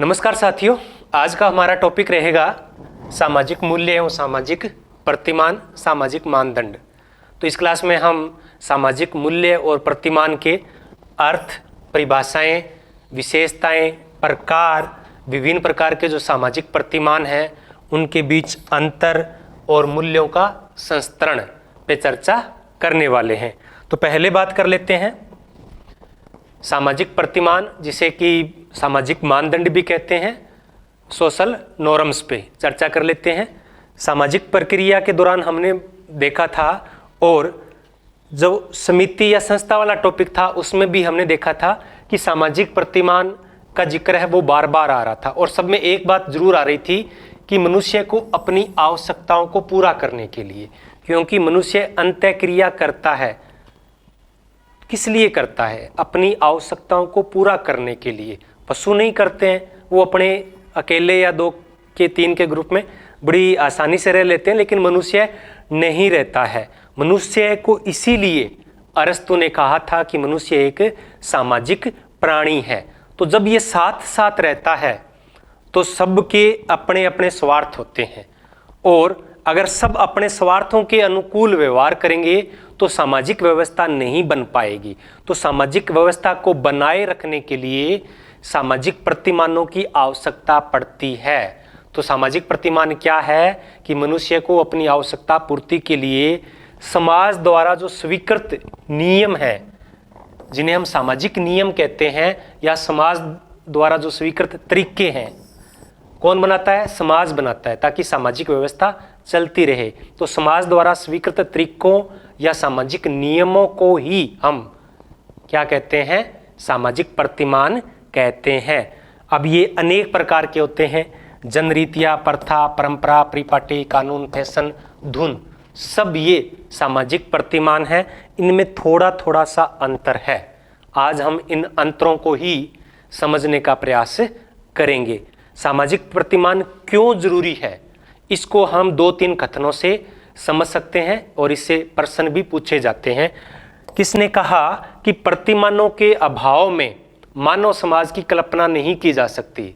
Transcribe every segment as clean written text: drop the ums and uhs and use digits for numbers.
नमस्कार साथियों, आज का हमारा टॉपिक रहेगा सामाजिक मूल्य एवं सामाजिक प्रतिमान, सामाजिक मानदंड। तो इस क्लास में हम सामाजिक मूल्य और प्रतिमान के अर्थ, परिभाषाएं, विशेषताएं, प्रकार, विभिन्न प्रकार के जो सामाजिक प्रतिमान हैं उनके बीच अंतर और मूल्यों का संस्करण पे चर्चा करने वाले हैं। तो पहले बात कर लेते हैं सामाजिक प्रतिमान, जिसे कि सामाजिक मानदंड भी कहते हैं, सोशल नॉर्म्स पे चर्चा कर लेते हैं। सामाजिक प्रक्रिया के दौरान हमने देखा था, और जो समिति या संस्था वाला टॉपिक था उसमें भी हमने देखा था कि सामाजिक प्रतिमान का जिक्र है वो बार बार आ रहा था, और सब में एक बात जरूर आ रही थी कि मनुष्य को अपनी आवश्यकताओं को पूरा करने के लिए, क्योंकि मनुष्य अंतःक्रिया करता है, किस लिए करता है? अपनी आवश्यकताओं को पूरा करने के लिए। पशु नहीं करते हैं, वो अपने अकेले या 2 के 3 के ग्रुप में बड़ी आसानी से रह लेते हैं, लेकिन मनुष्य नहीं रहता है। मनुष्य को इसीलिए अरस्तु ने कहा था कि मनुष्य एक सामाजिक प्राणी है। तो जब ये साथ साथ रहता है तो सबके अपने अपने स्वार्थ होते हैं, और अगर सब अपने स्वार्थों के अनुकूल व्यवहार करेंगे तो सामाजिक व्यवस्था नहीं बन पाएगी। तो सामाजिक व्यवस्था को बनाए रखने के लिए सामाजिक प्रतिमानों की आवश्यकता पड़ती है। तो सामाजिक प्रतिमान क्या है कि मनुष्य को अपनी आवश्यकता पूर्ति के लिए समाज द्वारा जो स्वीकृत नियम हैं, जिन्हें हम सामाजिक नियम कहते हैं, या समाज द्वारा जो स्वीकृत तरीके हैं, कौन बनाता है? समाज बनाता है, ताकि सामाजिक व्यवस्था चलती रहे। तो समाज द्वारा स्वीकृत तरीकों या सामाजिक नियमों को ही हम क्या कहते हैं? सामाजिक प्रतिमान कहते हैं। अब ये अनेक प्रकार के होते हैं, जनरीतियाँ, प्रथा, परंपरा, परिपाटी, कानून, फैशन, धुन, सब ये सामाजिक प्रतिमान हैं। इनमें थोड़ा थोड़ा सा अंतर है। आज हम इन अंतरों को ही समझने का प्रयास करेंगे। सामाजिक प्रतिमान क्यों जरूरी है, इसको हम 2-3 कथनों से समझ सकते हैं, और इससे प्रश्न भी पूछे जाते हैं। किसने कहा कि प्रतिमानों के अभाव में मानव समाज की कल्पना नहीं की जा सकती,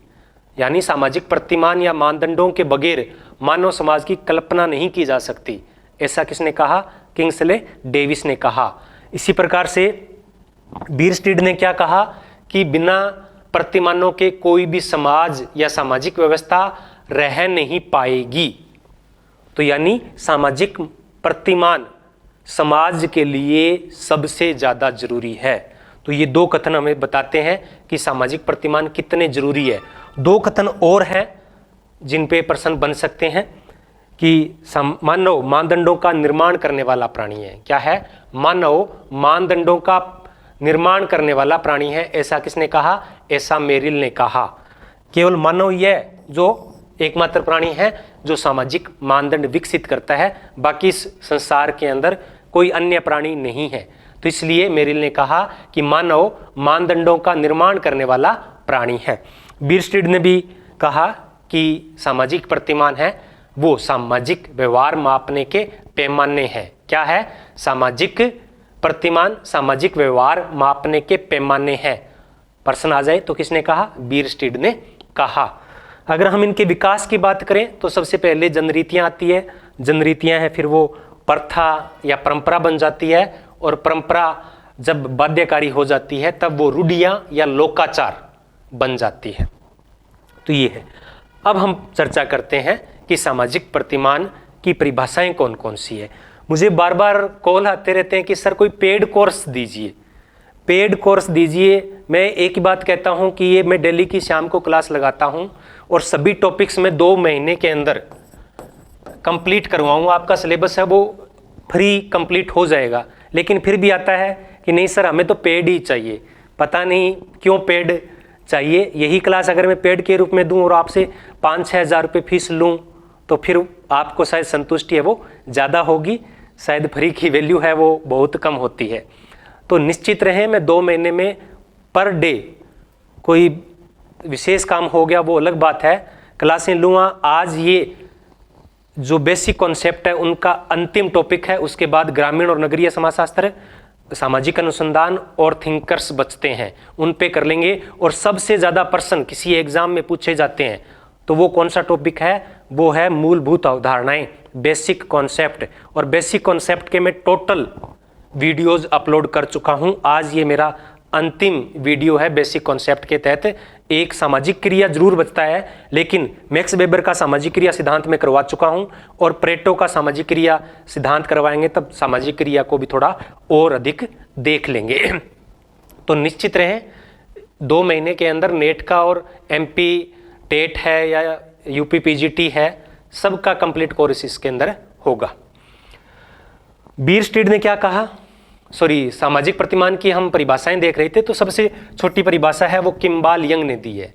यानी सामाजिक प्रतिमान या मानदंडों के बगैर मानव समाज की कल्पना नहीं की जा सकती। ऐसा किसने कहा? किंग्सले डेविस ने कहा। इसी प्रकार से बीरस्टीड ने क्या कहा कि बिना प्रतिमानों के कोई भी समाज या सामाजिक व्यवस्था रह नहीं पाएगी। तो यानी सामाजिक प्रतिमान समाज के लिए सबसे ज़्यादा जरूरी है। तो ये 2 कथन हमें बताते हैं कि सामाजिक प्रतिमान कितने जरूरी है। 2 कथन और हैं जिन पे प्रश्न बन सकते हैं कि मानव मानदंडों का निर्माण करने वाला प्राणी है। क्या है? मानव मानदंडों का निर्माण करने वाला प्राणी है। ऐसा किसने कहा? ऐसा मेरिल ने कहा। केवल मानव यह जो एकमात्र प्राणी है जो सामाजिक मानदंड विकसित करता है, बाकी इस संसार के अंदर कोई अन्य प्राणी नहीं है। तो इसलिए मेरिल ने कहा कि मानव मानदंडों का निर्माण करने वाला प्राणी है। बीरस्टीड ने भी कहा कि सामाजिक प्रतिमान है वो सामाजिक व्यवहार मापने के पैमाने हैं। क्या है? सामाजिक प्रतिमान सामाजिक व्यवहार मापने के पैमाने हैं। प्रश्न आ जाए तो किसने कहा? बीरस्टीड ने कहा। अगर हम इनके विकास की बात करें तो सबसे पहले जनरीतियाँ आती है। जनरीतियाँ हैं, फिर वो प्रथा या परंपरा बन जाती है, और परंपरा जब बाध्यकारी हो जाती है तब वो रूढ़ियाँ या लोकाचार बन जाती है। तो ये है। अब हम चर्चा करते हैं कि सामाजिक प्रतिमान की परिभाषाएं कौन कौन सी है। मुझे बार बार कॉल आते रहते हैं कि सर कोई पेड कोर्स दीजिए, पेड कोर्स दीजिए। मैं एक ही बात कहता हूं कि ये मैं दिल्ली की शाम को क्लास लगाता हूं, और सभी टॉपिक्स में 2 महीने के अंदर कंप्लीट करवाऊंगा। आपका सिलेबस है वो फ्री कंप्लीट हो जाएगा, लेकिन फिर भी आता है कि नहीं सर हमें तो पेड ही चाहिए। पता नहीं क्यों पेड चाहिए। यही क्लास अगर मैं पेड के रूप में दूं और आपसे 5-6 हज़ार रुपये फीस लूं तो फिर आपको शायद संतुष्टि है वो ज़्यादा होगी, शायद फ्री की वैल्यू है वो बहुत कम होती है। तो निश्चित रहे, मैं 2 महीने में पर डे, कोई विशेष काम हो गया वो अलग बात है, क्लासें लूँगा। आज ये जो बेसिक कॉन्सेप्ट है उनका अंतिम टॉपिक है, उसके बाद ग्रामीण और नगरीय समाजशास्त्र, सामाजिक अनुसंधान और थिंकर्स बचते हैं, उन पे कर लेंगे। और सबसे ज़्यादा प्रश्न किसी एग्जाम में पूछे जाते हैं तो वो कौन सा टॉपिक है? वो है मूलभूत अवधारणाएं, बेसिक कॉन्सेप्ट। और बेसिक कॉन्सेप्ट के मैं टोटल वीडियोस अपलोड कर चुका हूं। आज ये मेरा अंतिम वीडियो है बेसिक कॉन्सेप्ट के तहत। एक सामाजिक क्रिया जरूर बचता है, लेकिन मैक्स वेबर का सामाजिक क्रिया सिद्धांत में करवा चुका हूं और प्रेटो का सामाजिक क्रिया सिद्धांत करवाएंगे, तब सामाजिक क्रिया को भी थोड़ा और अधिक देख लेंगे। तो निश्चित रहें 2 महीने के अंदर नेट का और MP टेट है या UP PGT है, सबका कंप्लीट कोर्स इसके अंदर होगा। बीयरस्टेड ने क्या कहा? सामाजिक प्रतिमान की हम परिभाषाएं देख रहे थे, तो सबसे छोटी परिभाषा है वो किम्बाल यंग ने दी है।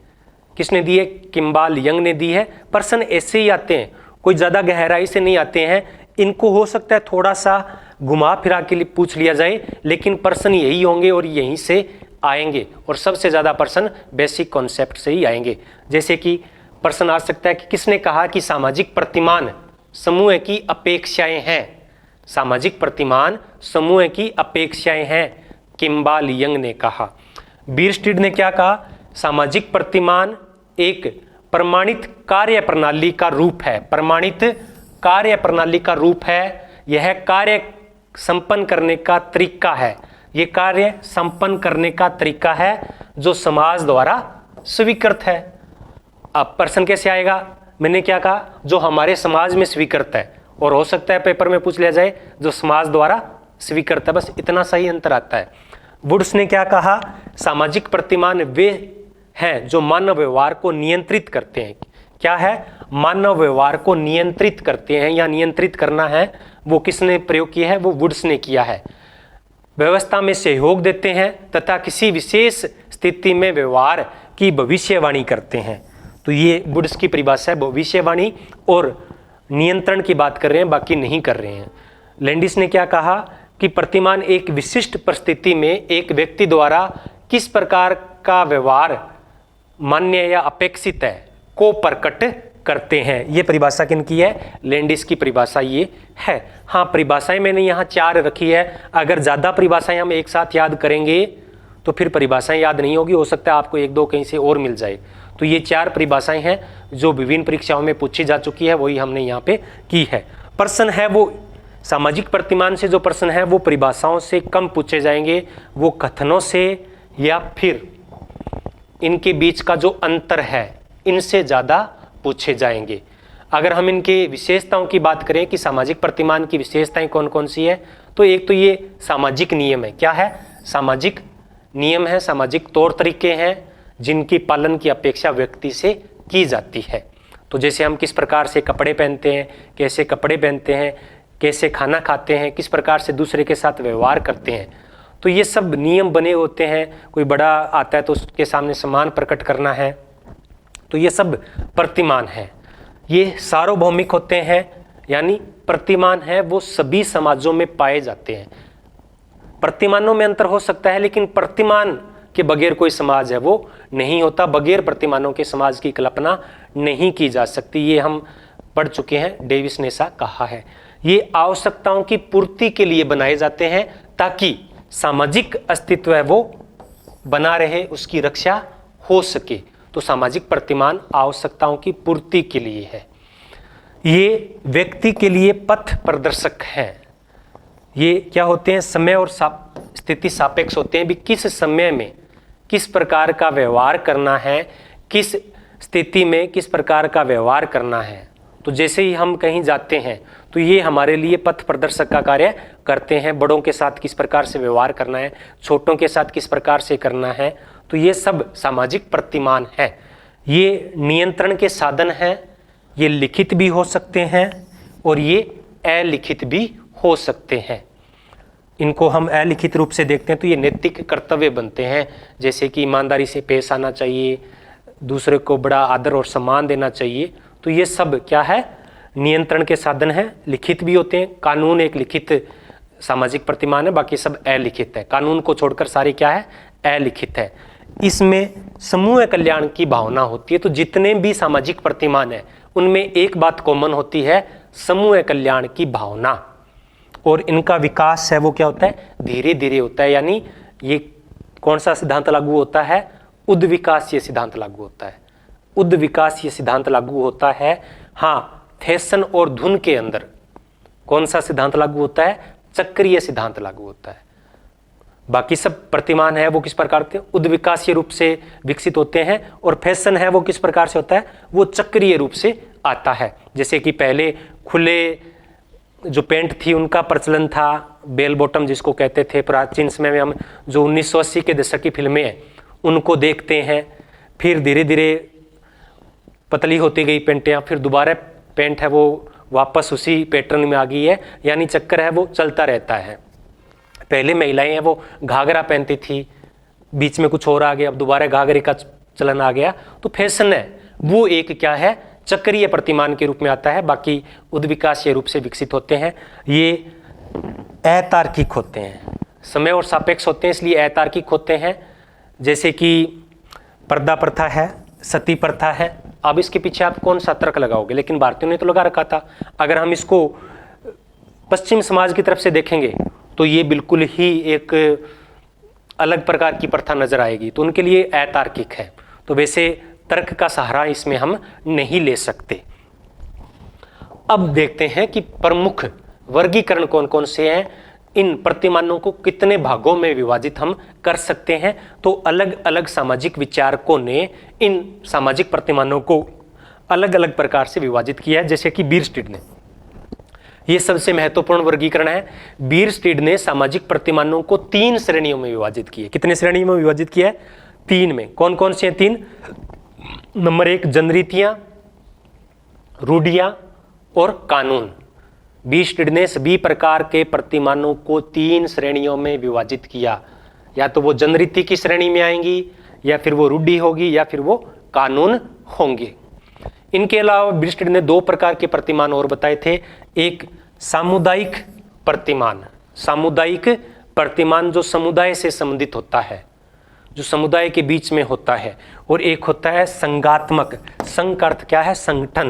किसने दी है? किम्बाल यंग ने दी है। प्रश्न ऐसे ही आते हैं, कोई ज़्यादा गहराई से नहीं आते हैं। इनको हो सकता है थोड़ा सा घुमा फिरा के लिए पूछ लिया जाए, लेकिन प्रश्न यही होंगे और यहीं से आएंगे। और सबसे ज़्यादा प्रश्न बेसिक कॉन्सेप्ट से ही आएंगे। जैसे कि प्रश्न आ सकता है कि किसने कहा कि सामाजिक प्रतिमान समूह की अपेक्षाएं हैं? सामाजिक प्रतिमान समूह की अपेक्षाएं हैं, किम्बाल यंग ने कहा। बीयरस्टेड ने क्या कहा? सामाजिक प्रतिमान एक प्रमाणित कार्य प्रणाली का रूप है। प्रमाणित कार्य प्रणाली का रूप है, यह कार्य संपन्न करने का तरीका है। यह कार्य संपन्न करने का तरीका है जो समाज द्वारा स्वीकृत है। अब प्रश्न कैसे आएगा? मैंने क्या कहा? जो हमारे समाज में स्वीकृत है, और हो सकता है पेपर में पूछ लिया जाए जो समाज द्वारा स्वीकृत है। बस इतना सही अंतर आता है। वुड्स ने क्या कहा? सामाजिक प्रतिमान वे हैं जो मानव व्यवहार को नियंत्रित करते हैं। क्या है? मानव व्यवहार को नियंत्रित करते हैं, या नियंत्रित करना है वो किसने प्रयोग किया है? वो वुड्स ने किया है। व्यवस्था में सहयोग देते हैं तथा किसी विशेष स्थिति में व्यवहार की भविष्यवाणी करते हैं। तो ये वुड्स की परिभाषा है। भविष्यवाणी और नियंत्रण की बात कर रहे हैं, बाकी नहीं कर रहे हैं। लैंडिस ने क्या कहा कि प्रतिमान एक विशिष्ट परिस्थिति में एक व्यक्ति द्वारा किस प्रकार का व्यवहार मान्य या अपेक्षित है को प्रकट करते हैं। ये परिभाषा किनकी है? लैंडिस की परिभाषा ये है। हाँ, परिभाषाएं मैंने यहाँ 4 रखी है। अगर ज़्यादा परिभाषाएं हम एक साथ याद करेंगे तो फिर परिभाषाएं याद नहीं होगी, हो सकता है आपको 1-2 कहीं से और मिल जाए। तो ये 4 परिभाषाएं हैं जो विभिन्न परीक्षाओं में पूछी जा चुकी है, वही हमने यहाँ पे की है। प्रश्न है वो सामाजिक प्रतिमान से जो प्रश्न है वो परिभाषाओं से कम पूछे जाएंगे, वो कथनों से या फिर इनके बीच का जो अंतर है इनसे ज़्यादा पूछे जाएंगे। अगर हम इनके विशेषताओं की बात करें कि सामाजिक प्रतिमान की विशेषताएं कौन कौन सी है, तो एक तो ये सामाजिक नियम है। क्या है? सामाजिक नियम है, सामाजिक तौर तरीके हैं जिनकी पालन की अपेक्षा व्यक्ति से की जाती है। तो जैसे हम किस प्रकार से कपड़े पहनते हैं, कैसे कपड़े पहनते हैं, कैसे खाना खाते हैं, किस प्रकार से दूसरे के साथ व्यवहार करते हैं, तो ये सब नियम बने होते हैं। कोई बड़ा आता है तो उसके सामने सम्मान प्रकट करना है, तो ये सब प्रतिमान है। ये सार्वभौमिक होते हैं, यानी प्रतिमान है वो सभी समाजों में पाए जाते हैं। प्रतिमानों में अंतर हो सकता है, लेकिन प्रतिमान के बगैर कोई समाज है वो नहीं होता। बगैर प्रतिमानों के समाज की कल्पना नहीं की जा सकती। ये हम पढ़ चुके हैं, डेविस ने ऐसा कहा है। ये आवश्यकताओं की पूर्ति के लिए बनाए जाते हैं ताकि सामाजिक अस्तित्व है वो बना रहे, उसकी रक्षा हो सके। तो सामाजिक प्रतिमान आवश्यकताओं की पूर्ति के लिए है। ये व्यक्ति के लिए पथ प्रदर्शक हैं। ये क्या होते हैं? समय और स्थिति सापेक्ष होते हैं। भी किस समय में किस प्रकार का व्यवहार करना है, किस स्थिति में किस प्रकार का व्यवहार करना है। तो जैसे ही हम कहीं जाते हैं तो ये हमारे लिए पथ प्रदर्शक का कार्य करते हैं। बड़ों के साथ किस प्रकार से व्यवहार करना है, छोटों के साथ किस प्रकार से करना है, तो ये सब सामाजिक प्रतिमान है। ये नियंत्रण के साधन हैं। ये लिखित भी हो सकते हैं और ये अलिखित भी हो सकते हैं। इनको हम अलिखित रूप से देखते हैं तो ये नैतिक कर्तव्य बनते हैं, जैसे कि ईमानदारी से पेश आना चाहिए, दूसरे को बड़ा आदर और सम्मान देना चाहिए। तो ये सब क्या है? नियंत्रण के साधन हैं। लिखित भी होते हैं। कानून एक लिखित सामाजिक प्रतिमान है, बाकी सब अलिखित है। कानून को छोड़कर सारे क्या है? अलिखित है। इसमें समूह कल्याण की भावना होती है। तो जितने भी सामाजिक प्रतिमान है उनमें एक बात कॉमन होती है, समूह कल्याण की भावना। और इनका विकास है वो क्या होता है, धीरे धीरे होता है। यानी ये कौन सा सिद्धांत लागू होता है, उद्विकासीय सिद्धांत लागू होता है। उद्विकासीय सिद्धांत लागू होता है। हाँ, फैशन और धुन के अंदर कौन सा सिद्धांत लागू होता है, चक्रीय सिद्धांत लागू होता है। बाकी सब प्रतिमान है वो किस प्रकार के उद्विकासीय रूप से विकसित होते हैं, और फैशन है वो किस प्रकार से होता है, वो चक्रीय रूप से आता है। जैसे कि पहले खुले जो पैंट थी उनका प्रचलन था, बेल बॉटम जिसको कहते थे। प्राचीन समय में हम जो 1980 के दशक की फिल्में हैं उनको देखते हैं, फिर धीरे धीरे पतली होती गई पैंटें, फिर दोबारा पैंट है वो वापस उसी पैटर्न में आ गई है। यानी चक्कर है वो चलता रहता है। पहले महिलाएं हैं वो घाघरा पहनती थी, बीच में कुछ और आ गया, अब दोबारा घाघरे का चलन आ गया। तो फैशन है वो एक क्या है, चक्रीय प्रतिमान के रूप में आता है। बाकी उद्विकासीय रूप से विकसित होते हैं। ये अतार्किक होते हैं, समय और सापेक्ष होते हैं, इसलिए अतार्किक होते हैं। जैसे कि पर्दा प्रथा है, सती प्रथा है। अब इसके पीछे आप कौन सा तर्क लगाओगे, लेकिन भारतीयों ने तो लगा रखा था। अगर हम इसको पश्चिम समाज की तरफ से देखेंगे तो ये बिल्कुल ही एक अलग प्रकार की प्रथा नजर आएगी, तो उनके लिए अतार्किक है। तो वैसे तर्क का सहारा इसमें हम नहीं ले सकते। अब देखते हैं कि प्रमुख वर्गीकरण कौन कौन से हैं, इन प्रतिमानों को कितने भागों में विभाजित हम कर सकते हैं। तो अलग अलग सामाजिक विचारकों ने इन सामाजिक प्रतिमानों को अलग अलग प्रकार से विभाजित किया है। जैसे कि बीयरस्टीड ने, ये सबसे महत्वपूर्ण वर्गीकरण है। बीयरस्टीड ने सामाजिक प्रतिमानों को 3 श्रेणियों में विभाजित किया। कितने श्रेणियों में विभाजित किया है, 3 में। कौन कौन से हैं 3? नंबर 1 जनरीतियां, रूढ़ियां और कानून। बीयरस्टीड ने सभी प्रकार के प्रतिमानों को 3 श्रेणियों में विभाजित किया। या तो वो जनरीति की श्रेणी में आएंगी, या फिर वो रूढ़ि होगी, या फिर वो कानून होंगे। इनके अलावा बीयरस्टीड ने 2 प्रकार के प्रतिमान और बताए थे। एक सामुदायिक प्रतिमान, सामुदायिक प्रतिमान जो समुदाय से संबंधित होता है, जो समुदाय के बीच में होता है। और एक होता है संघात्मक। संघ का अर्थ क्या है, संगठन।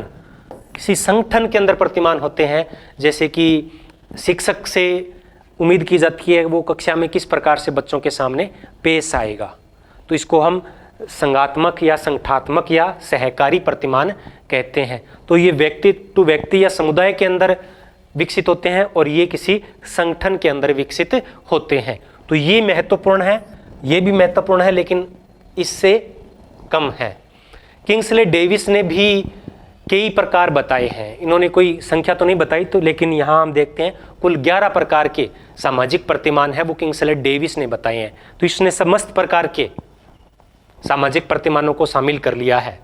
किसी संगठन के अंदर प्रतिमान होते हैं। जैसे कि शिक्षक से उम्मीद की जाती है वो कक्षा में किस प्रकार से बच्चों के सामने पेश आएगा, तो इसको हम संघात्मक या संगठात्मक या सहकारी प्रतिमान कहते हैं। तो ये व्यक्ति टू व्यक्ति या समुदाय के अंदर विकसित होते हैं, और ये किसी संगठन के अंदर विकसित होते हैं। तो ये महत्वपूर्ण है, ये भी महत्वपूर्ण है, लेकिन इससे कम है। किंग्सले डेविस ने भी कई प्रकार बताए हैं। इन्होंने कोई संख्या तो नहीं बताई, तो लेकिन यहाँ हम देखते हैं कुल 11 प्रकार के सामाजिक प्रतिमान है वो किंग्सले डेविस ने बताए हैं। तो इसने समस्त प्रकार के सामाजिक प्रतिमानों को शामिल कर लिया है।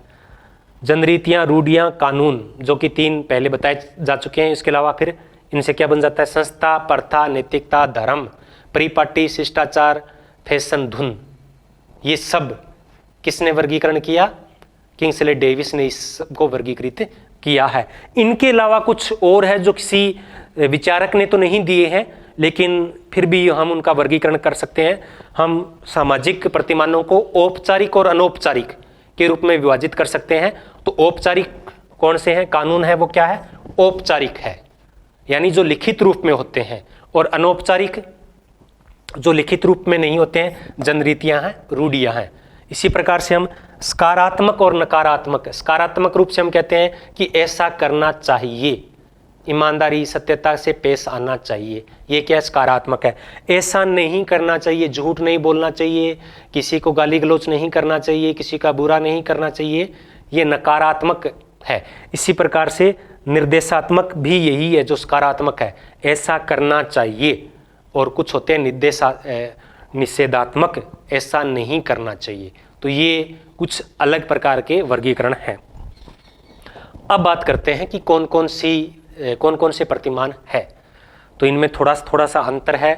जनरीतियां, रूढ़ियां, कानून, जो कि 3 पहले बताए जा चुके हैं। इसके अलावा फिर इनसे क्या बन जाता है, संस्था, प्रथा, नैतिकता, धर्म, परिपाटी, शिष्टाचार, फैशन, धुन। ये सब किसने वर्गीकरण किया, किंग्सले डेविस ने इस सबको वर्गीकृत किया है। इनके अलावा कुछ और है जो किसी विचारक ने तो नहीं दिए हैं, लेकिन फिर भी हम उनका वर्गीकरण कर सकते हैं। हम सामाजिक प्रतिमानों को औपचारिक और अनौपचारिक के रूप में विभाजित कर सकते हैं। तो औपचारिक कौन से हैं, कानून है वो क्या है, औपचारिक है, यानी जो लिखित रूप में होते हैं। और अनौपचारिक जो लिखित रूप में नहीं होते हैं, जनरीतियां हैं, रूढ़ियां हैं। इसी प्रकार से हम सकारात्मक और नकारात्मक, सकारात्मक रूप से हम कहते हैं कि ऐसा करना चाहिए, ईमानदारी सत्यता से पेश आना चाहिए, ये क्या सकारात्मक है। ऐसा नहीं करना चाहिए, झूठ नहीं बोलना चाहिए, किसी को गाली गलौज नहीं करना चाहिए, किसी का बुरा नहीं करना चाहिए, ये नकारात्मक है। इसी प्रकार से निर्देशात्मक भी यही है जो सकारात्मक है, ऐसा करना चाहिए। और कुछ होते हैं निषेधात्मक, ऐसा नहीं करना चाहिए। तो ये कुछ अलग प्रकार के वर्गीकरण हैं। अब बात करते हैं कि कौन कौन से प्रतिमान है। तो इनमें थोड़ा सा अंतर है,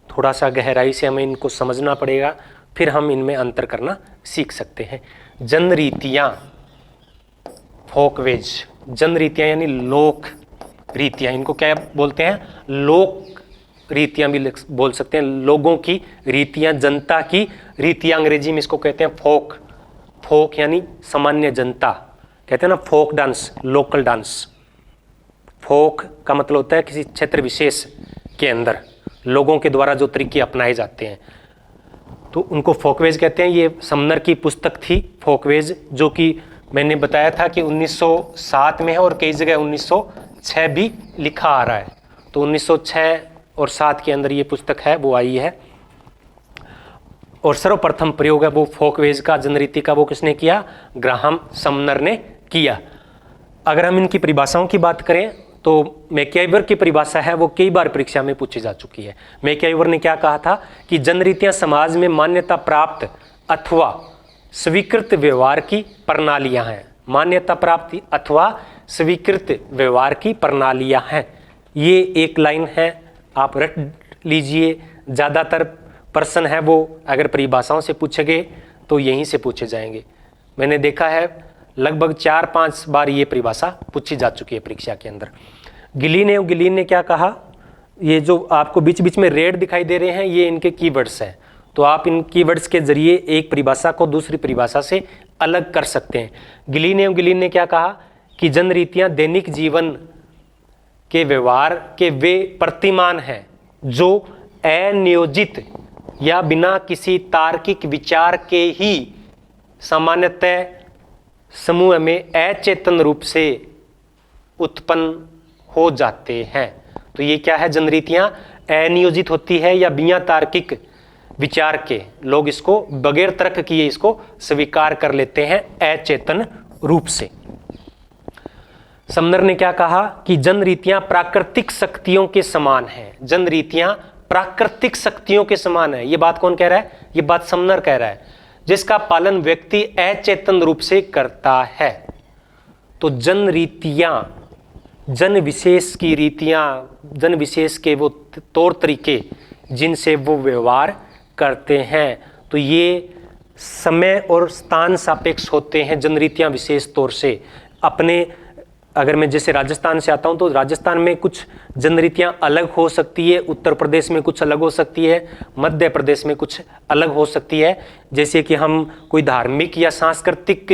थोड़ा सा गहराई से हमें इनको समझना पड़ेगा, फिर हम इनमें अंतर करना सीख सकते हैं। जनरीतियाँ, फोकवेज, जनरीतियाँ यानी लोक रीतियाँ, इनको क्या बोलते हैं, लोक रीतियाँ भी बोल सकते हैं। लोगों की रीतियाँ, जनता की रीतियाँ, अंग्रेजी में इसको कहते हैं फोक। फोक यानी सामान्य जनता, कहते हैं ना फोक डांस, लोकल डांस। फोक का मतलब होता है किसी क्षेत्र विशेष के अंदर लोगों के द्वारा जो तरीके अपनाए जाते हैं तो उनको फोकवेज कहते हैं। ये समनर की पुस्तक थी फोकवेज, जो कि मैंने बताया था कि 1907 में है और कई जगह 1906 भी लिखा आ रहा है। तो 1906 और 7 के अंदर ये पुस्तक है वो आई है। और सर्वप्रथम प्रयोग है वो फोकवेज का, जनरीति का, वो किसने किया? ग्राहम समनर ने किया। अगर हम इनकी परिभाषाओं की बात करें तो मैकआइवर की परिभाषा है वो कई बार परीक्षा में पूछी जा चुकी है। मैकआइवर ने क्या कहा था कि जनरीतियां समाज में मान्यता प्राप्त अथवा स्वीकृत व्यवहार की प्रणालियां हैं। मान्यता प्राप्ति अथवा स्वीकृत व्यवहार की प्रणालियां हैं। ये एक लाइन है, आप रट लीजिए। ज़्यादातर प्रश्न है वो अगर परिभाषाओं से पूछे गए तो यहीं से पूछे जाएंगे। मैंने देखा है लगभग 4-5 बार ये परिभाषा पूछी जा चुकी है परीक्षा के अंदर। गिलीन ने क्या कहा? ये जो आपको बीच बीच में रेड दिखाई दे रहे हैं ये इनके कीवर्ड्स हैं। तो आप इन कीवर्ड्स के जरिए एक परिभाषा को दूसरी परिभाषा से अलग कर सकते हैं। गिलीन ने क्या कहा कि जनरीतियां दैनिक जीवन के व्यवहार के वे प्रतिमान हैं जो अनियोजित या बिना किसी तार्किक विचार के ही सामान्यतः समूह में अचेतन रूप से उत्पन्न हो जाते हैं। तो ये क्या है? जनरीतियां अनियोजित होती है या बिना तार्किक विचार के, लोग इसको बगैर तर्क किए इसको स्वीकार कर लेते हैं अचेतन रूप से। समनर ने क्या कहा कि जनरीतियां प्राकृतिक शक्तियों के समान हैं। जनरीतियां प्राकृतिक शक्तियों के समान है। ये बात कौन कह रहा है? ये बात समनर कह रहा है, जिसका पालन व्यक्ति अचेतन रूप से करता है। तो जनरीतियां, जन विशेष की रीतियां, जन विशेष के वो तौर तरीके जिनसे वो व्यवहार करते हैं, तो ये समय और स्थान सापेक्ष होते हैं। जनरीतियां विशेष तौर से अपने, अगर मैं जैसे राजस्थान से आता हूं तो राजस्थान में कुछ जनरीतियां अलग हो सकती है, उत्तर प्रदेश में कुछ अलग हो सकती है, मध्य प्रदेश में कुछ अलग हो सकती है। जैसे कि हम कोई धार्मिक या सांस्कृतिक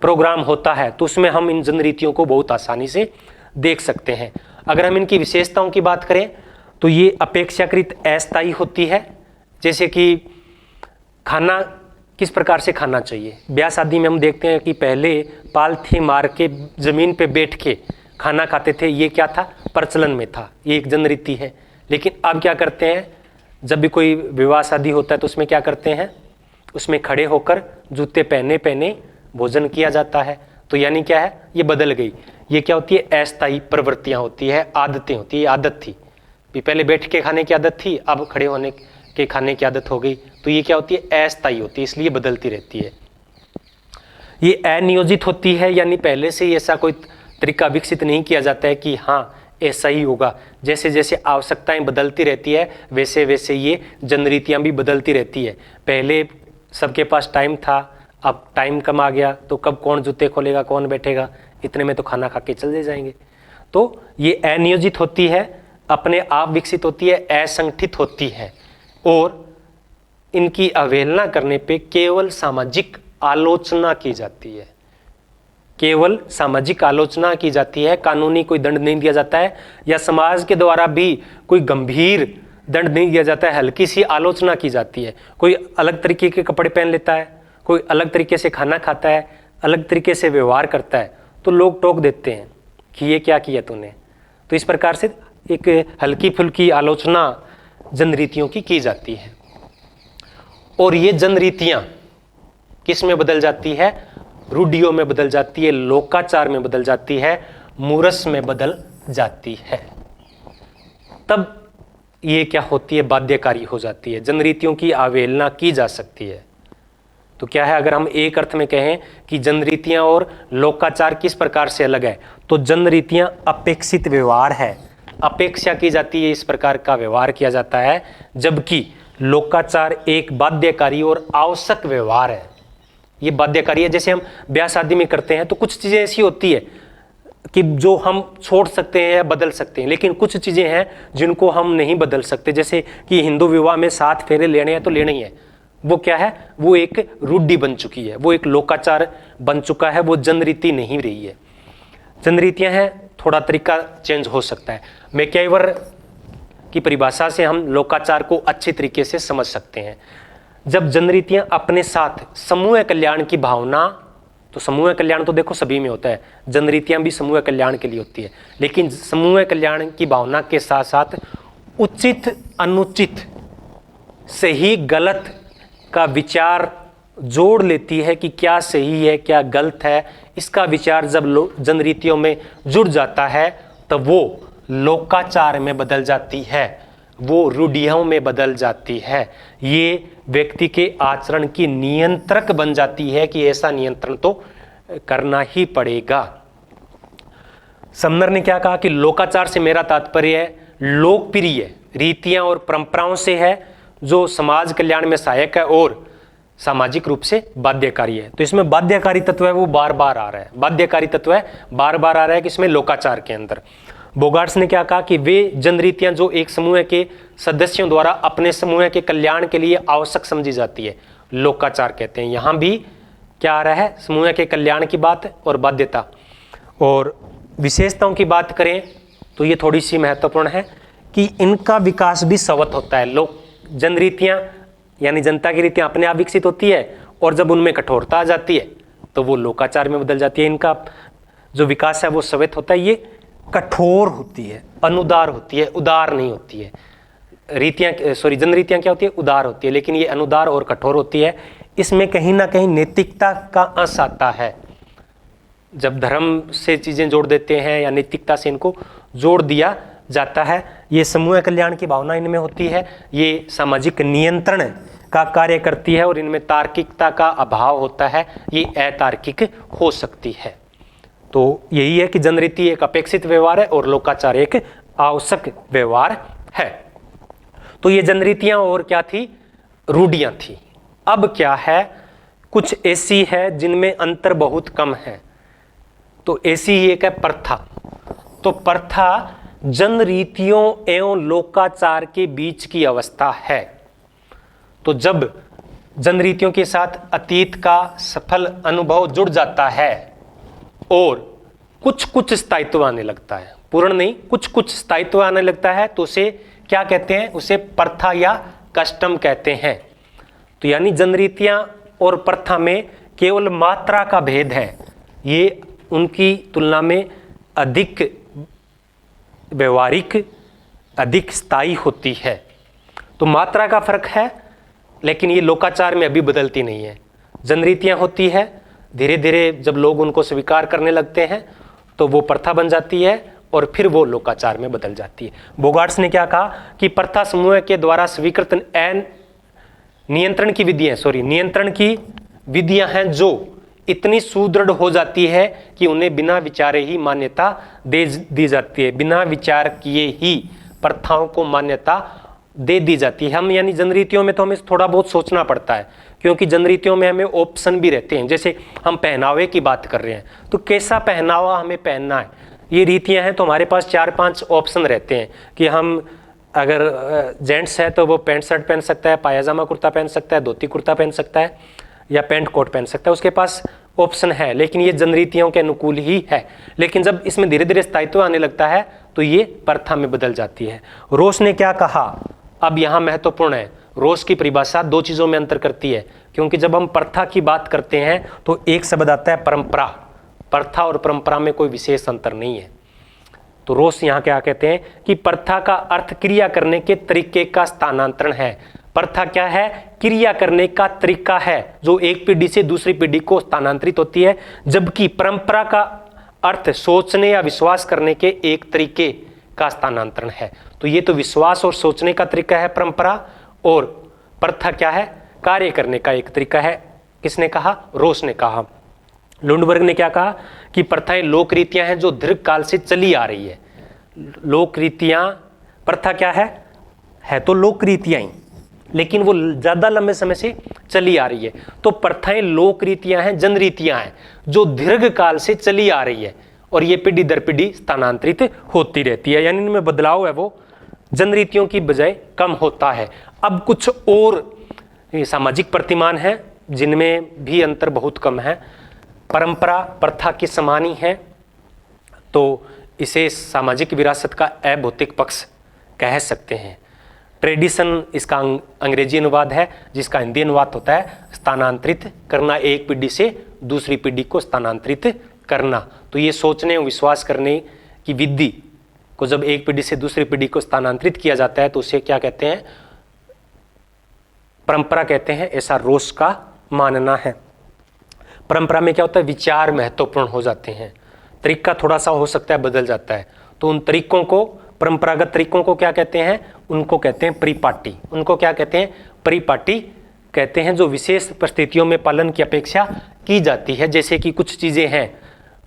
प्रोग्राम होता है तो उसमें हम इन जनरीतियों को बहुत आसानी से देख सकते हैं। अगर हम इनकी विशेषताओं की बात करें तो ये अपेक्षाकृत अस्थायी होती है। जैसे कि खाना किस प्रकार से खाना चाहिए, ब्याह शादी में हम देखते हैं कि पहले पालथी मार के जमीन पे बैठ के खाना खाते थे। ये क्या था? प्रचलन में था, ये एक जनरीति है। लेकिन अब क्या करते हैं, जब भी कोई विवाह शादी होता है तो उसमें क्या करते हैं, उसमें खड़े होकर जूते पहने पहने भोजन किया जाता है। तो यानी क्या है, ये बदल गई। ये क्या होती है? अस्थायी प्रवृत्तियां होती है, आदतें होती है। आदत थी भी पहले बैठ के खाने की आदत थी, अब खड़े होने के खाने की आदत हो गई। तो ये क्या होती है? अस्थायी होती है, इसलिए बदलती रहती है। ये अनियोजित होती है, यानी पहले से ही ऐसा कोई तरीका विकसित नहीं किया जाता है कि हाँ ऐसा ही होगा। जैसे जैसे आवश्यकताएं बदलती रहती है वैसे वैसे ये जनरीतियां भी बदलती रहती है। पहले सबके पास टाइम था, अब टाइम कम आ गया तो कब कौन जूते खोलेगा, कौन बैठेगा, इतने में तो खाना खा के चले जाएंगे। तो ये अनियोजित होती है, अपने आप विकसित होती है, असंगठित होती है और इनकी अवहेलना करने पे केवल सामाजिक आलोचना की जाती है। केवल सामाजिक आलोचना की जाती है, कानूनी कोई दंड नहीं दिया जाता है या समाज के द्वारा भी कोई गंभीर दंड नहीं दिया जाता है, हल्की सी आलोचना की जाती है। कोई अलग तरीके के कपड़े पहन लेता है, कोई अलग तरीके से खाना खाता है, अलग तरीके से व्यवहार करता है तो लोग टोक देते हैं कि ये क्या किया तूने। तो इस प्रकार से एक हल्की फुल्की आलोचना जनरीतियों की जाती है। और ये जनरीतियां किस में बदल जाती है? रूढ़ियों में बदल जाती है, लोकाचार में बदल जाती है, मूरस में बदल जाती है। तब ये क्या होती है? बाध्यकारी हो जाती है। जनरीतियों की अवहेलना की जा सकती है। तो क्या है, अगर हम एक अर्थ में कहें कि जनरीतियां और लोकाचार किस प्रकार से अलग है, तो जनरीतियां अपेक्षित व्यवहार है, अपेक्षा की जाती है, इस प्रकार का व्यवहार किया जाता है, जबकि लोकाचार एक बाध्यकारी और आवश्यक व्यवहार है। ये बाध्यकारी है। जैसे हम ब्याह शादी में करते हैं तो कुछ चीजें ऐसी होती है कि जो हम छोड़ सकते हैं या बदल सकते हैं, लेकिन कुछ चीजें हैं जिनको हम नहीं बदल सकते। जैसे कि हिंदू विवाह में 7 फेरे लेने हैं तो लेने ही है। वो क्या है? वो एक रूढ़ि बन चुकी है, वो एक लोकाचार बन चुका है, वो जनरीति नहीं रही है। जनरीतियां हैं, थोड़ा तरीका चेंज हो सकता है। मैकआइवर की परिभाषा से हम लोकाचार को अच्छी तरीके से समझ सकते हैं। जब जनरीतियां अपने साथ समूह कल्याण की भावना, तो समूह कल्याण तो देखो सभी में होता है, जनरीतियां भी समूह कल्याण के लिए होती है, लेकिन समूह कल्याण की भावना के साथ साथ उचित अनुचित सही गलत का विचार जोड़ लेती है कि क्या सही है क्या गलत है। इसका विचार जब जनरीतियों में जुड़ जाता है तब वो लोकाचार में बदल जाती है, वो रूढ़ियों में बदल जाती है, ये व्यक्ति के आचरण की नियंत्रक बन जाती है कि ऐसा नियंत्रण तो करना ही पड़ेगा। समनर ने क्या कहा कि लोकाचार से मेरा तात्पर्य लोकप्रिय रीतियां और परंपराओं से है जो समाज कल्याण में सहायक है और सामाजिक रूप से बाध्यकारी है। तो इसमें बाध्यकारी तत्व है वो बार बार आ रहा है, बाध्यकारी तत्व है बार बार आ रहा है कि इसमें लोकाचार के अंदर। बोगार्ट्स ने क्या कहा कि वे जनरीतियां जो एक समूह के सदस्यों द्वारा अपने समूह के कल्याण के लिए आवश्यक समझी जाती है, लोकाचार कहते हैं। यहां भी क्या आ रहा है, समूह के कल्याण की बात और बाध्यता। और विशेषताओं की बात करें तो ये थोड़ी सी महत्वपूर्ण है कि इनका विकास भी स्वतः होता है। लोक जनरीतियां यानी जनता की रीतियां अपने आप विकसित होती है और जब उनमें कठोरता आ जाती है तो वो लोकाचार में बदल जाती है। इनका जो विकास है वो स्वतः होता है, ये कठोर होती है, अनुदार होती है, उदार नहीं होती है। जनरीतियां क्या होती है, उदार होती है, लेकिन ये अनुदार और कठोर होती है। इसमें कहीं ना कहीं नैतिकता का अंश आता है। जब धर्म से चीजें जोड़ देते हैं या नैतिकता से इनको जोड़ दिया जाता है, ये समूह कल्याण की भावना इनमें होती है, ये सामाजिक नियंत्रण का कार्य करती है और इनमें तार्किकता का अभाव होता है, ये अतार्किक हो सकती है। तो यही है कि जनरीति एक अपेक्षित व्यवहार है और लोकाचार एक आवश्यक व्यवहार है। तो ये जनरीतियां और क्या थी, रूढ़ियां थी। अब क्या है, कुछ ऐसी है जिनमें अंतर बहुत कम है। तो ऐसी ही एक है प्रथा। तो प्रथा जनरीतियों एवं लोकाचार के बीच की अवस्था है। तो जब जनरीतियों के साथ अतीत का सफल अनुभव जुड़ जाता है और कुछ कुछ स्थायित्व आने लगता है, पूर्ण नहीं, कुछ कुछ स्थायित्व आने लगता है, तो उसे क्या कहते हैं, उसे प्रथा या कस्टम कहते हैं। तो यानी जनरीतियां और प्रथा में केवल मात्रा का भेद है, ये उनकी तुलना में अधिक व्यवहारिक, अधिक स्थायी होती है। तो मात्रा का फर्क है, लेकिन ये लोकाचार में अभी बदलती नहीं है। जनरीतियां होती है, धीरे धीरे जब लोग उनको स्वीकार करने लगते हैं तो वो प्रथा बन जाती है और फिर वो लोकाचार में बदल जाती है। बोगार्ट्स ने क्या कहा कि प्रथा समूह के द्वारा स्वीकृत नियंत्रण की विधियां हैं जो इतनी सुदृढ़ हो जाती है कि उन्हें बिना विचारे ही मान्यता दे दी जाती है, बिना विचार किए ही प्रथाओं को मान्यता दे दी जाती है। हम यानी जनरीतियों में तो हमें थोड़ा बहुत सोचना पड़ता है, क्योंकि जनरीतियों में हमें ऑप्शन भी रहते हैं। जैसे हम पहनावे की बात कर रहे हैं तो कैसा पहनावा हमें पहनना है, ये रीतियां हैं, तो हमारे पास 4-5 ऑप्शन रहते हैं कि हम अगर जेंट्स है तो वो पैंट शर्ट पहन सकता है, पायजामा कुर्ता पहन सकता है, धोती कुर्ता पहन सकता है या पैंट कोट पहन सकता है, उसके पास ऑप्शन है। लेकिन ये जनरीतियों के अनुकूल ही है। लेकिन जब इसमें धीरे धीरे स्थायित्व आने लगता है तो ये प्रथा में बदल जाती है। रोस ने क्या कहा, अब यहाँ महत्वपूर्ण है, रोस की परिभाषा 2 चीजों में अंतर करती है, क्योंकि जब हम प्रथा की बात करते हैं तो एक शब्द आता है परंपरा। प्रथा और परंपरा में कोई विशेष अंतर नहीं है। तो रोस यहाँ क्या कहते हैं कि प्रथा का अर्थ क्रिया करने के तरीके का स्थानांतरण है। प्रथा क्या है, क्रिया करने का तरीका है जो एक पीढ़ी से दूसरी पीढ़ी को स्थानांतरित होती है, जबकि परंपरा का अर्थ सोचने या विश्वास करने के एक तरीके का स्थानांतरण है। तो ये तो विश्वास और सोचने का तरीका है परंपरा, और प्रथा क्या है, कार्य करने का एक तरीका है। किसने कहा, रोस ने कहा। लुंडबर्ग ने क्या कहा कि प्रथाएं लोक रीतियां हैं जो दीर्घ काल से चली आ रही है। लोक रीतियां, प्रथा क्या है तो लोक रीतियां ही, लेकिन वो ज्यादा लंबे समय से चली आ रही है। तो प्रथाएं लोक रीतियां हैं, जनरीतियां हैं जो दीर्घ काल से चली आ रही है और ये पीढ़ी दर पीढ़ी स्थानांतरित होती रहती है, यानी इनमें बदलाव है वो जनरीतियों की बजाय कम होता है। अब कुछ और सामाजिक प्रतिमान हैं जिनमें भी अंतर बहुत कम है। परंपरा प्रथा के समान ही है, तो इसे सामाजिक विरासत का अभौतिक पक्ष कह सकते हैं। ट्रेडिशन इसका अंग्रेजी अनुवाद है, जिसका हिंदी अनुवाद होता है स्थानांतरित करना, एक पीढ़ी से दूसरी पीढ़ी को स्थानांतरित करना। तो ये सोचने और विश्वास करने की विधि को जब एक पीढ़ी से दूसरी पीढ़ी को स्थानांतरित किया जाता है तो उसे क्या कहते हैं? परंपरा कहते हैं। ऐसा रोस का मानना है। परंपरा में क्या होता है? विचार महत्वपूर्ण हो जाते हैं, तरीका थोड़ा सा हो सकता है बदल जाता है, तो उन तरीकों को, परंपरागत तरीकों को क्या कहते हैं? उनको कहते हैं परिपाटी। उनको क्या कहते हैं? परिपाटी कहते हैं, जो विशेष परिस्थितियों में पालन की अपेक्षा की जाती है। जैसे कि कुछ चीज़ें हैं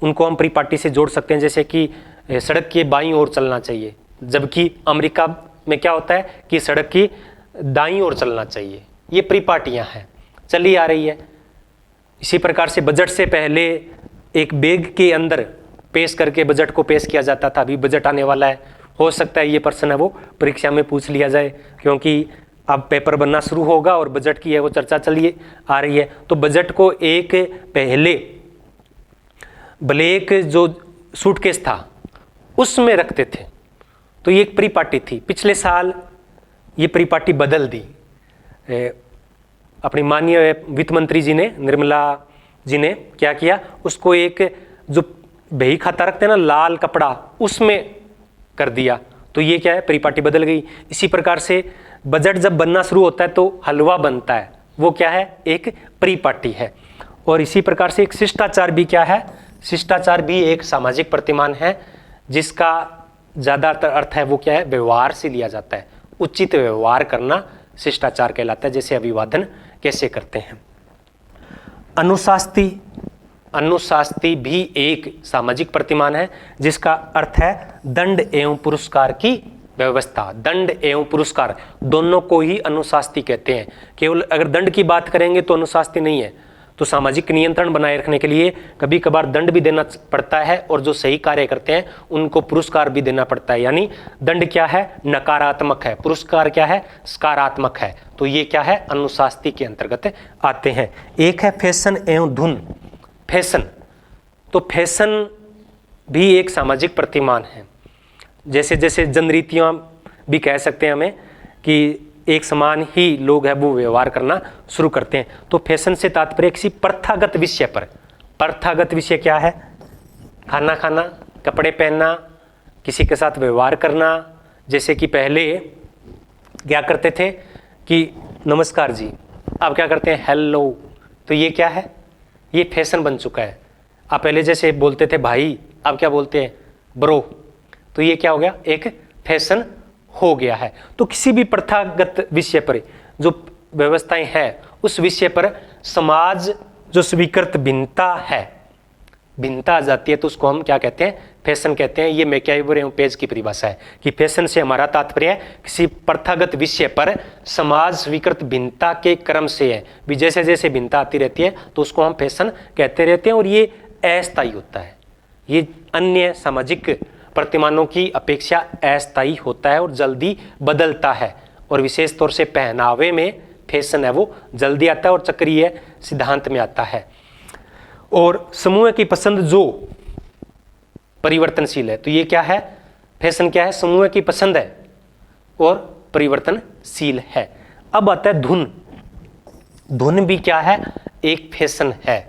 उनको हम परिपाटी से जोड़ सकते हैं, जैसे कि सड़क के बाईं ओर चलना चाहिए, जबकि अमेरिका में क्या होता है कि सड़क की दाईं ओर चलना चाहिए। ये परिपाटियाँ हैं, चली आ रही है। इसी प्रकार से बजट से पहले एक बैग के अंदर पेश करके बजट को पेश किया जाता था। अभी बजट आने वाला है, हो सकता है ये प्रश्न है वो परीक्षा में पूछ लिया जाए, क्योंकि अब पेपर बनना शुरू होगा और बजट की है वो चर्चा चलिए आ रही है। तो बजट को एक पहले ब्लैक जो सूटकेस था उसमें रखते थे, तो ये एक परिपाटी थी। पिछले साल ये परिपाटी बदल दी। अपनी माननीय वित्त मंत्री जी ने, निर्मला जी ने क्या किया, उसको एक जो बही खाता रखते हैं ना, लाल कपड़ा, उसमें कर दिया। तो ये क्या है? परिपाटी बदल गई। इसी प्रकार से बजट जब बनना शुरू होता है तो हलवा बनता है, वो क्या है? एक परिपाटी है। और इसी प्रकार से एक शिष्टाचार भी क्या है? शिष्टाचार भी एक सामाजिक प्रतिमान है, जिसका ज़्यादातर अर्थ है वो क्या है? व्यवहार से लिया जाता है। उचित व्यवहार करना शिष्टाचार कहलाता है। जैसे अभिवादन कैसे करते हैं। अनुशास्ती, अनुशास्ती भी एक सामाजिक प्रतिमान है, जिसका अर्थ है दंड एवं पुरस्कार की व्यवस्था। दंड एवं पुरस्कार दोनों को ही अनुशास्ती कहते हैं। केवल अगर दंड की बात करेंगे तो अनुशास्ती नहीं है। तो सामाजिक नियंत्रण बनाए रखने के लिए कभी कभार दंड भी देना पड़ता है, और जो सही कार्य करते हैं उनको पुरस्कार भी देना पड़ता है। यानी दंड क्या है? नकारात्मक है, पुरस्कार क्या है? सकारात्मक है। तो ये क्या है? अनुशास्ती के अंतर्गत आते हैं। एक है फैशन एवं धुन। फैशन, तो फैशन भी एक सामाजिक प्रतिमान है। जैसे जैसे जनरीतियाँ भी कह सकते हैं हमें कि एक समान ही लोग हैं वो व्यवहार करना शुरू करते हैं। तो फैशन से तात्पर्य किसी प्रथागत विषय पर। प्रथागत विषय क्या है? खाना खाना, कपड़े पहनना, किसी के साथ व्यवहार करना। जैसे कि पहले क्या करते थे कि नमस्कार जी, अब क्या करते हैं? हेलो। तो ये क्या है? ये फैशन बन चुका है। आप पहले जैसे बोलते थे भाई, अब क्या बोलते हैं? ब्रो। तो ये क्या हो गया? एक फैशन हो गया है। तो किसी भी प्रथागत विषय पर जो व्यवस्थाएं हैं, उस विषय पर समाज जो स्वीकृत भिन्नता है, भिन्नता आ जाती है, तो उसको हम क्या कहते हैं? फैशन कहते हैं। ये मैक्यावर एवं पेज की परिभाषा है कि फैशन से हमारा तात्पर्य है किसी प्रथागत विषय पर समाज स्वीकृत भिन्नता के क्रम से है। भी जैसे जैसे भिन्नता आती रहती है तो उसको हम फैशन कहते रहते हैं, और ये अस्थायी होता है। ये अन्य सामाजिक प्रतिमानों की अपेक्षा अस्थायी होता है और जल्दी बदलता है। और विशेष तौर से पहनावे में फैशन है वो जल्दी आता है और चक्रीय सिद्धांत में आता है। और समूह की पसंद जो परिवर्तनशील है, तो ये क्या है? फैशन क्या है? समूह की पसंद है और परिवर्तनशील है। अब आता है धुन। धुन भी क्या है? एक फैशन है,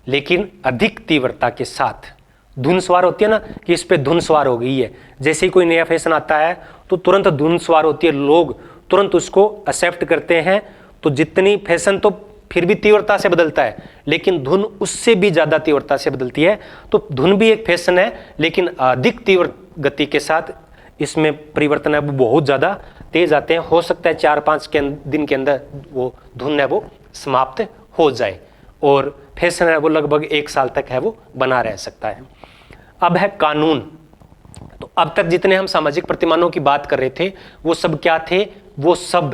लेकिन अधिक तीव्रता के साथ। धुन सवार होती है ना, कि इस पे धुन सवार हो गई है। जैसे ही कोई नया फैशन आता है तो तुरंत धुन सवार होती है, लोग तुरंत उसको एक्सेप्ट करते हैं। तो जितनी फैशन तो फिर भी तीव्रता से बदलता है, लेकिन धुन उससे भी ज़्यादा तीव्रता से बदलती है। तो धुन भी एक फैशन है, लेकिन अधिक तीव्र गति के साथ इसमें परिवर्तन है वो बहुत ज़्यादा तेज आते हैं। हो सकता है 4-5 दिन के अंदर वो धुन है वो समाप्त हो जाए, और फैशन है वो लगभग 1 साल तक है वो बना रह सकता है। अब है कानून। तो अब तक जितने हम सामाजिक प्रतिमानों की बात कर रहे थे वो सब क्या थे? वो सब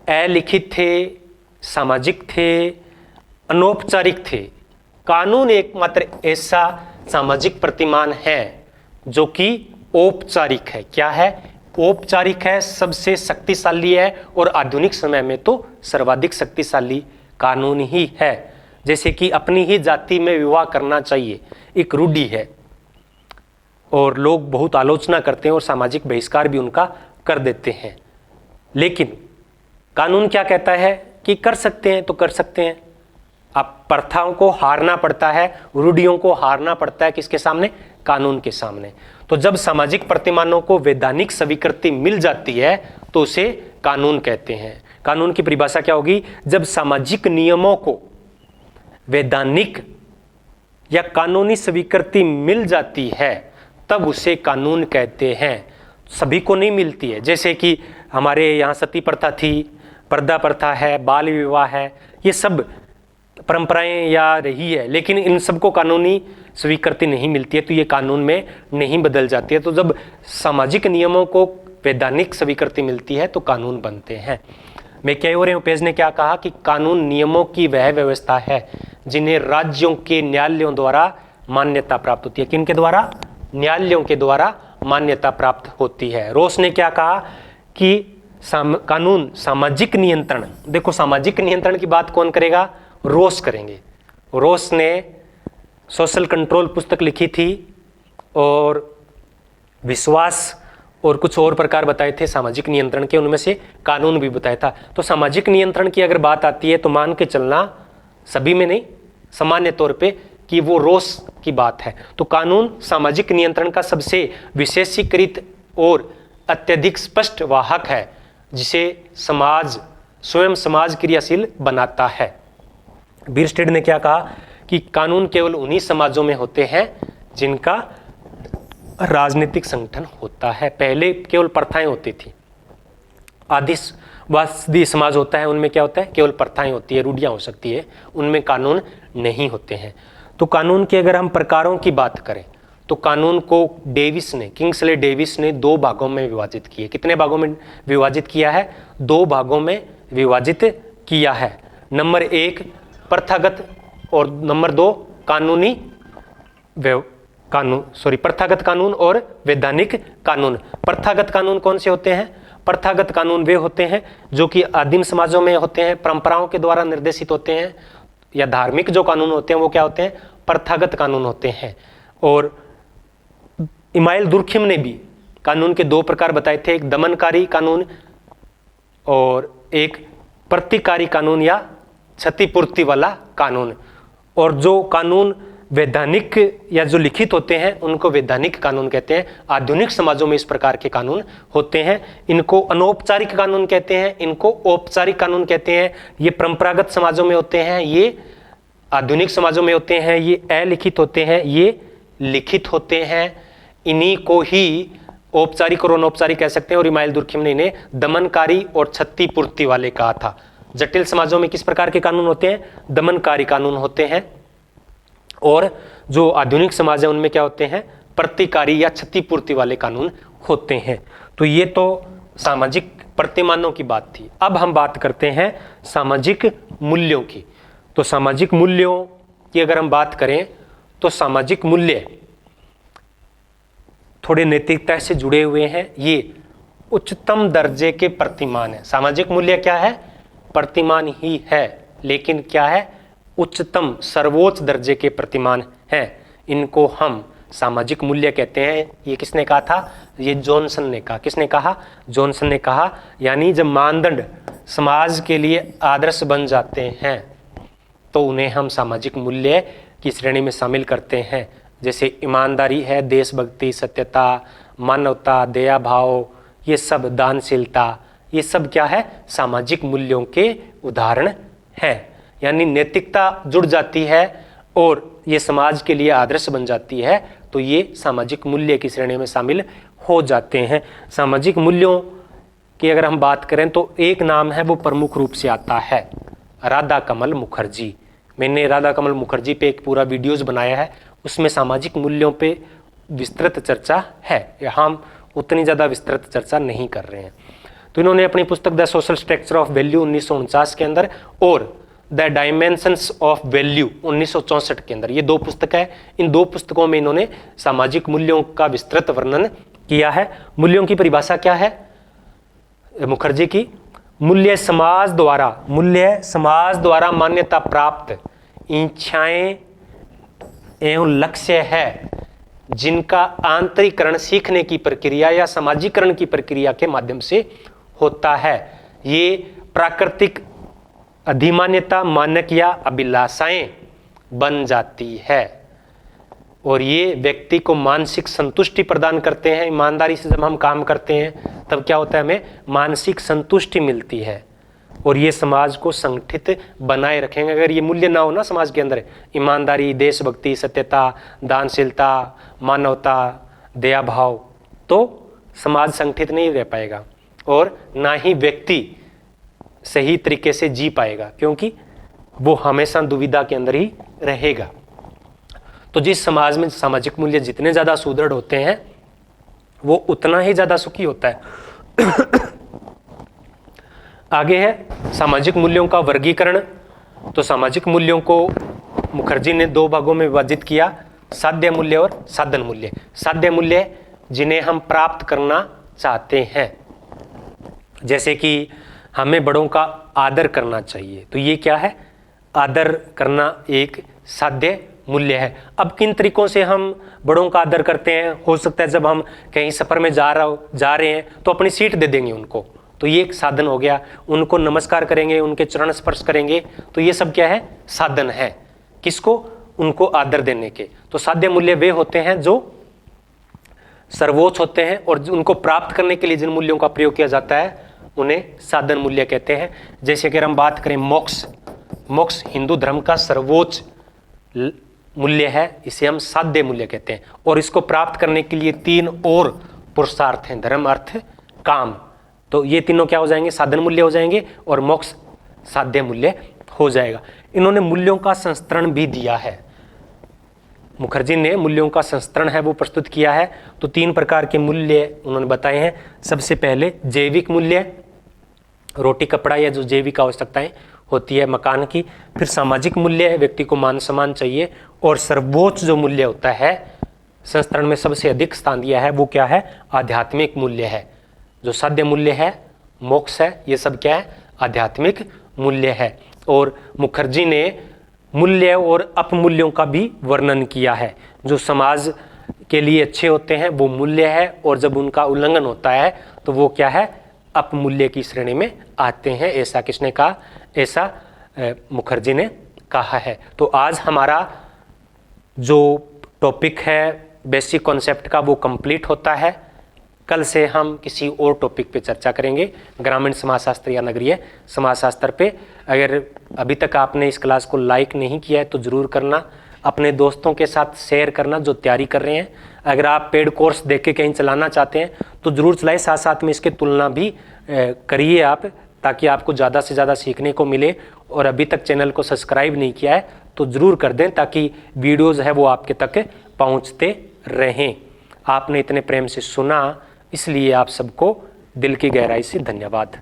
अलिखित थे, सामाजिक थे, अनौपचारिक थे। कानून एकमात्र ऐसा सामाजिक प्रतिमान है जो कि औपचारिक है। क्या है? औपचारिक है, सबसे शक्तिशाली है, और आधुनिक समय में तो सर्वाधिक शक्तिशाली कानून ही है। जैसे कि अपनी ही जाति में विवाह करना चाहिए, एक रूढ़ि है। और लोग बहुत आलोचना करते हैं और सामाजिक बहिष्कार भी उनका कर देते हैं। लेकिन कानून क्या कहता है कि कर सकते हैं तो कर सकते हैं। अब प्रथाओं को हारना पड़ता है, रूढ़ियों को हारना पड़ता है किसके सामने? कानून के सामने। तो जब सामाजिक प्रतिमानों को वैधानिक स्वीकृति मिल जाती है तो उसे कानून कहते हैं। कानून की परिभाषा क्या होगी? जब सामाजिक नियमों को वैधानिक या कानूनी स्वीकृति मिल जाती है तब उसे कानून कहते हैं। सभी को नहीं मिलती है, जैसे कि हमारे यहाँ सती प्रथा थी, पर्दा प्रथा है, बाल विवाह है, ये सब परंपराएं या रही है, लेकिन इन सबको कानूनी स्वीकृति नहीं मिलती है तो ये कानून में नहीं बदल जाती है। तो जब सामाजिक नियमों को वैधानिक स्वीकृति मिलती है तो कानून बनते हैं। मैं कह रहा हूँ, पेज ने क्या कहा कि कानून नियमों की वह व्यवस्था है जिन्हें राज्यों के न्यायालयों द्वारा मान्यता प्राप्त होती है। किनके द्वारा? न्यायालयों के द्वारा मान्यता प्राप्त होती है। रोस ने क्या कहा कि कानून सामाजिक नियंत्रण, देखो सामाजिक नियंत्रण की बात कौन करेगा? रोस करेंगे। रोस ने सोशल कंट्रोल पुस्तक लिखी थी और विश्वास और कुछ और प्रकार बताए थे सामाजिक नियंत्रण के, उनमें से कानून भी बताया था। तो सामाजिक नियंत्रण की अगर बात आती है तो मान के चलना, सभी में नहीं, सामान्य तौर पे, कि वो रोस की बात है। तो कानून सामाजिक नियंत्रण का सबसे विशेषीकृत और अत्यधिक स्पष्ट वाहक है जिसे समाज स्वयं समाज क्रियाशील बनाता है। बीरस्टेड ने क्या कहा कि कानून केवल उन्हीं समाजों में होते हैं जिनका राजनीतिक संगठन होता है। पहले केवल प्रथाएं होती थी। आदिवासी समाज होता है, उनमें क्या होता है? केवल प्रथाएं होती है, रूढ़ियां हो सकती है, उनमें कानून नहीं होते हैं। तो कानून के अगर हम प्रकारों की बात करें तो कानून को किंग्सले डेविस ने 2 भागों में विभाजित किया। कितने भागों में विभाजित किया है? 2 भागों में विभाजित किया है। नंबर 1 प्रथागत और नंबर 2 प्रथागत कानून और वैधानिक कानून। प्रथागत कानून कौन से होते हैं? प्रथागत कानून वे होते हैं जो कि आदिम समाजों में होते हैं, परंपराओं के द्वारा निर्देशित होते हैं, या धार्मिक जो कानून होते हैं वो क्या होते हैं? प्रथागत कानून होते हैं। और इमाइल दुर्खिम ने भी कानून के 2 प्रकार बताए थे, एक दमनकारी कानून और एक प्रतिकारी कानून या क्षतिपूर्ति वाला कानून। और जो कानून वैधानिक या जो लिखित होते हैं उनको वैधानिक कानून कहते हैं। आधुनिक समाजों में इस प्रकार के कानून होते हैं। इनको अनौपचारिक कानून कहते हैं, इनको औपचारिक कानून कहते हैं। ये परंपरागत समाजों में होते हैं, ये आधुनिक समाजों में होते हैं, ये अलिखित होते हैं, ये लिखित होते हैं। इन्हीं को ही औपचारिक और अनौपचारिक कह सकते हैं। और इमाइल दुर्खिम ने इन्हें दमनकारी और क्षतिपूर्ति वाले कहा था। जटिल समाजों में किस प्रकार के कानून होते हैं? दमनकारी कानून होते हैं। और जो आधुनिक समाज है उनमें क्या होते हैं? प्रतिकारी या क्षतिपूर्ति वाले कानून होते हैं। तो ये तो सामाजिक प्रतिमानों की बात थी। अब हम बात करते हैं सामाजिक मूल्यों की। तो सामाजिक मूल्यों की अगर हम बात करें तो सामाजिक मूल्य थोड़े नैतिकता से जुड़े हुए हैं। ये उच्चतम दर्जे के प्रतिमान है। सामाजिक मूल्य क्या है? प्रतिमान ही है, लेकिन क्या है? उच्चतम सर्वोच्च दर्जे के प्रतिमान हैं। इनको हम सामाजिक मूल्य कहते हैं। ये किसने कहा था? ये जॉनसन ने कहा। किसने कहा? जॉनसन ने कहा। यानी जब मानदंड समाज के लिए आदर्श बन जाते हैं तो उन्हें हम सामाजिक मूल्य की श्रेणी में शामिल करते हैं। जैसे ईमानदारी है, देशभक्ति, सत्यता, मानवता, दया भाव, ये सब, दानशीलता, ये सब क्या है? सामाजिक मूल्यों के उदाहरण हैं। यानी नैतिकता जुड़ जाती है और ये समाज के लिए आदर्श बन जाती है तो ये सामाजिक मूल्य की श्रेणी में शामिल हो जाते हैं। सामाजिक मूल्यों की अगर हम बात करें तो एक नाम है वो प्रमुख रूप से आता है, राधा कमल मुखर्जी। मैंने राधा कमल मुखर्जी पे एक पूरा वीडियोज बनाया है, उसमें सामाजिक मूल्यों पे विस्तृत चर्चा है। यहाँ हम उतनी ज़्यादा विस्तृत चर्चा नहीं कर रहे हैं। तो इन्होंने अपनी पुस्तक the social structure of value 1949 के अंदर और द डायमेंशंस ऑफ वैल्यू 1964 के अंदर, ये 2 पुस्तक है। इन 2 पुस्तकों में इन्होंने सामाजिक मूल्यों का विस्तृत वर्णन किया है। मूल्यों की परिभाषा क्या है मुखर्जी की? मूल्य समाज द्वारा मान्यता प्राप्त इच्छाएं एवं लक्ष्य है जिनका आंतरिकरण सीखने की प्रक्रिया या सामाजिकरण की प्रक्रिया के माध्यम से होता है। ये प्राकृतिक अधिमान्यता, मानक या अभिलाषाएं बन जाती है और ये व्यक्ति को मानसिक संतुष्टि प्रदान करते हैं। ईमानदारी से जब हम काम करते हैं तब क्या होता है, हमें मानसिक संतुष्टि मिलती है और ये समाज को संगठित बनाए रखेंगे। अगर ये मूल्य ना हो ना समाज के अंदर, ईमानदारी, देशभक्ति, सत्यता, दानशीलता, मानवता, दया भाव, तो समाज संगठित नहीं रह पाएगा और ना ही व्यक्ति सही तरीके से जी पाएगा, क्योंकि वो हमेशा दुविधा के अंदर ही रहेगा। तो जिस समाज में सामाजिक मूल्य जितने ज़्यादा सुदृढ़ होते हैं वो उतना ही ज़्यादा सुखी होता है। आगे है सामाजिक मूल्यों का वर्गीकरण। तो सामाजिक मूल्यों को मुखर्जी ने दो भागों में विभाजित किया, साध्य मूल्य और साधन मूल्य। साध्य मूल्य जिन्हें हम प्राप्त करना चाहते हैं, जैसे कि हमें बड़ों का आदर करना चाहिए, तो ये क्या है, आदर करना एक साध्य मूल्य है। अब किन तरीकों से हम बड़ों का आदर करते हैं, हो सकता है जब हम कहीं सफर में जा रहे हैं तो अपनी सीट दे देंगे उनको, तो ये एक साधन हो गया। उनको नमस्कार करेंगे, उनके चरण स्पर्श करेंगे, तो ये सब क्या है, साधन है। किसको, उनको आदर देने के। तो साध्य मूल्य वे होते हैं जो सर्वोच्च होते हैं और उनको प्राप्त करने के लिए जिन मूल्यों का प्रयोग किया जाता है उन्हें साधन मूल्य कहते हैं। जैसे कि हम बात करें मोक्ष हिंदू धर्म का सर्वोच्च मूल्य है, इसे हम साध्य मूल्य कहते हैं और इसको प्राप्त करने के लिए 3 और पुरुषार्थ हैं, धर्म, अर्थ, काम। तो ये तीनों क्या हो जाएंगे, साधन मूल्य हो जाएंगे और मोक्ष साध्य मूल्य हो जाएगा। इन्होंने मूल्यों का संस्करण भी दिया है, मुखर्जी ने मूल्यों का संस्करण है वो प्रस्तुत किया है। तो 3 प्रकार के मूल्य उन्होंने बताए हैं। सबसे पहले जैविक मूल्य, रोटी कपड़ा या जो जैविक आवश्यकताएं होती है मकान की। फिर सामाजिक मूल्य है, व्यक्ति को मान सम्मान चाहिए। और सर्वोच्च जो मूल्य होता है, संस्करण में सबसे अधिक स्थान दिया है, वो क्या है, आध्यात्मिक मूल्य है। जो साध्य मूल्य है, मोक्ष है, ये सब क्या है, आध्यात्मिक मूल्य है। और मुखर्जी ने मूल्य और अपमूल्यों का भी वर्णन किया है। जो समाज के लिए अच्छे होते हैं वो मूल्य है और जब उनका उल्लंघन होता है तो वो क्या है, अपमूल्य की श्रेणी में आते हैं। ऐसा किसने कहा, ऐसा मुखर्जी ने कहा है। तो आज हमारा जो टॉपिक है बेसिक कॉन्सेप्ट का वो कंप्लीट होता है। कल से हम किसी और टॉपिक पे चर्चा करेंगे, ग्रामीण समाजशास्त्र या नगरीय समाजशास्त्र पे। अगर अभी तक आपने इस क्लास को लाइक नहीं किया है तो ज़रूर करना, अपने दोस्तों के साथ शेयर करना जो तैयारी कर रहे हैं। अगर आप पेड कोर्स देख के कहीं चलाना चाहते हैं तो ज़रूर चलाइए, साथ साथ में इसके तुलना भी करिए आप, ताकि आपको ज़्यादा से ज़्यादा सीखने को मिले। और अभी तक चैनल को सब्सक्राइब नहीं किया है तो ज़रूर कर दें, ताकि वीडियोज़ है वो आपके तक पहुँचते रहें। आपने इतने प्रेम से सुना, इसलिए आप सबको दिल की गहराई से धन्यवाद।